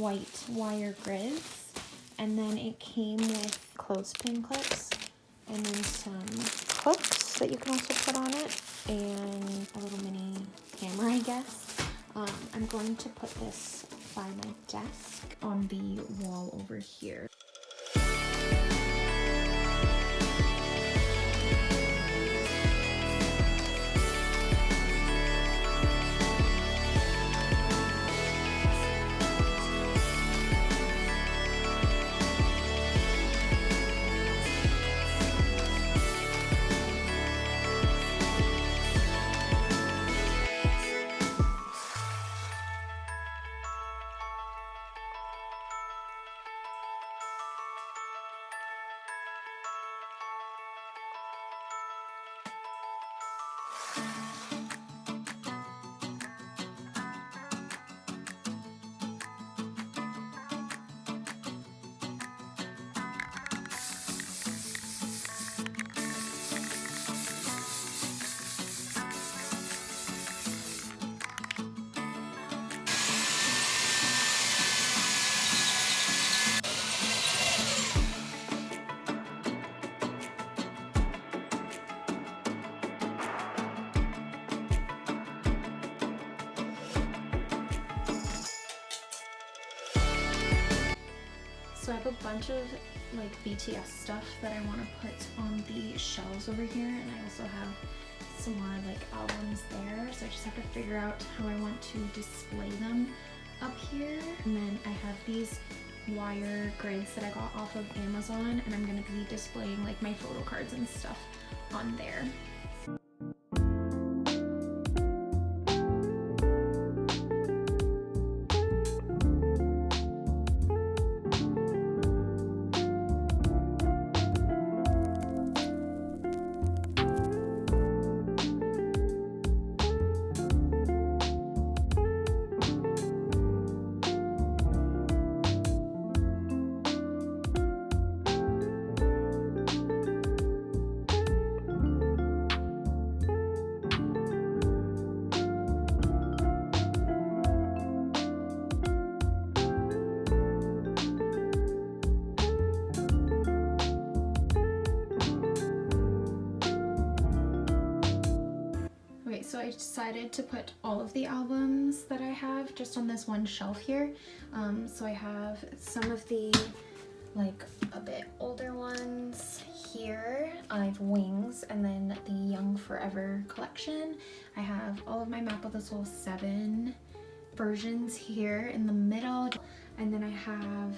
white wire grids, and then it came with clothespin clips and then some hooks that you can also put on it, and a little mini hammer, I guess. I'm going to put this by my desk on the wall over here. So I have a bunch of like BTS stuff that I want to put on the shelves over here, and I also have some more like albums there, so I just have to figure out how I want to display them up here. And then I have these wire grids that I got off of Amazon, and I'm going to be displaying like my photo cards and stuff on there. So I decided to put all of the albums that I have just on this one shelf here. So I have some of the like a bit older ones here. I have Wings, and then the Young Forever collection. I have all of my Map of the Soul 7 versions here in the middle, and then I have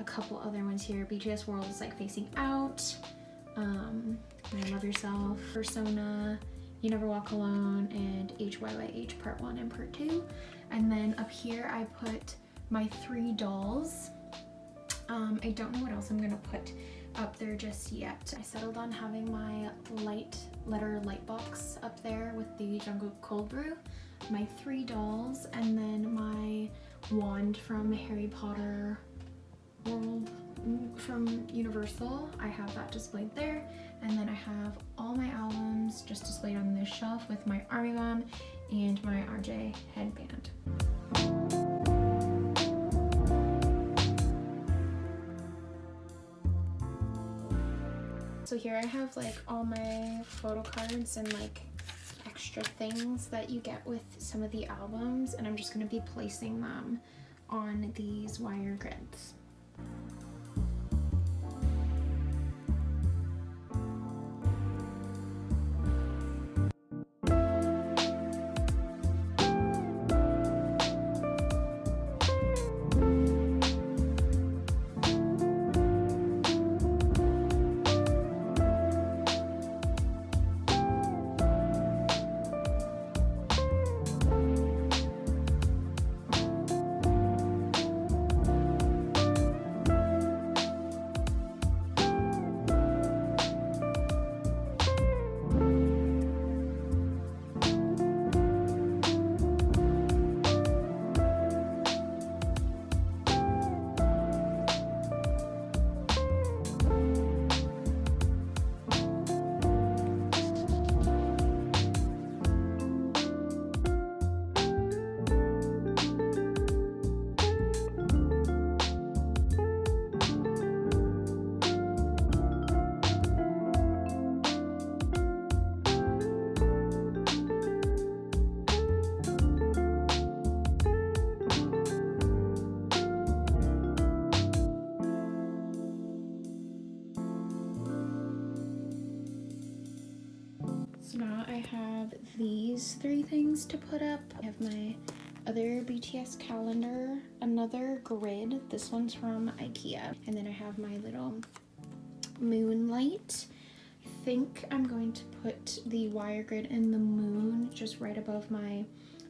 a couple other ones here. BTS World is like facing out, Love Yourself, Persona, You Never Walk Alone, and HYYH Part 1 and Part 2. And then up here I put my 3 dolls. I don't know what else I'm gonna put up there just yet. I settled on having my letter light box up there with the Jungkook Cold Brew, my 3 dolls, and then my wand from Harry Potter World from Universal. I have that displayed there, and then I have all my albums just displayed on this shelf with my Army Bomb and my RJ headband. So here I have like all my photo cards and like extra things that you get with some of the albums, and I'm just going to be placing them on these wire grids. So now I have these 3 things to put up. I have my other BTS calendar, another grid. This one's from IKEA. And then I have my little moonlight. I think I'm going to put the wire grid and the moon just right above my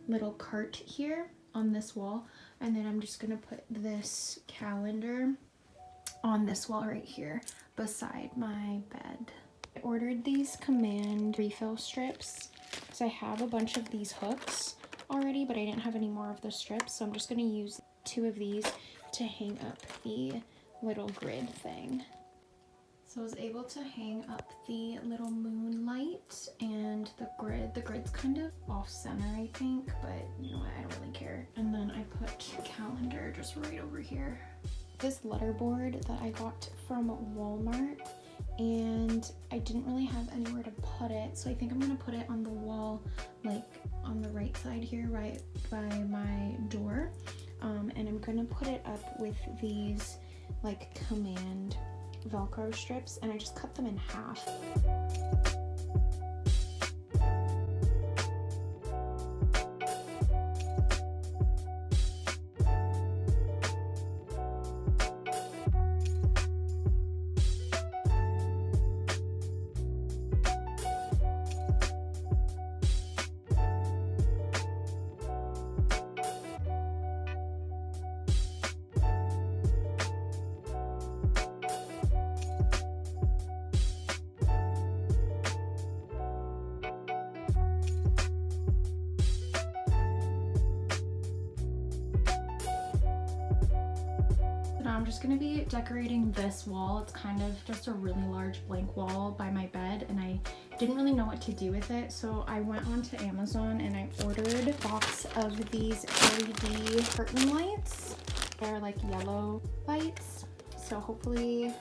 little cart here on this wall. And then I'm just gonna put this calendar on this wall right here beside my bed. I ordered these Command refill strips because I have a bunch of these hooks already, but I didn't have any more of the strips, so I'm just going to use 2 of these to hang up the little grid thing. So I was able to hang up the little moonlight and the grid. The grid's kind of off center, I think, but you know what, I don't really care. And then I put calendar just right over here. This letterboard that I got from Walmart, and I didn't really have anywhere to put it, so I think I'm gonna put it on the wall, like on the right side here, right by my door. And I'm gonna put it up with these like Command Velcro strips, and I just cut them in half. I'm just gonna be decorating this wall. It's kind of just a really large blank wall by my bed, and I didn't really know what to do with it, so I went onto Amazon and I ordered a box of these LED curtain lights. They're like yellow lights, so hopefully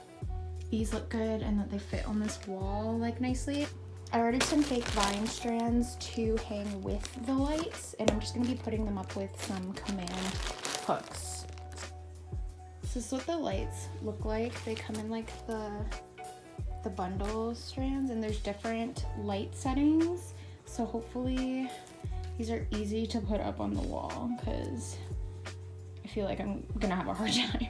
these look good and that they fit on this wall like nicely. I ordered some fake vine strands to hang with the lights, and I'm just gonna be putting them up with some Command hooks. This is what the lights look like. They come in like the bundle strands, and there's different light settings, so hopefully these are easy to put up on the wall because I feel like I'm gonna have a hard time.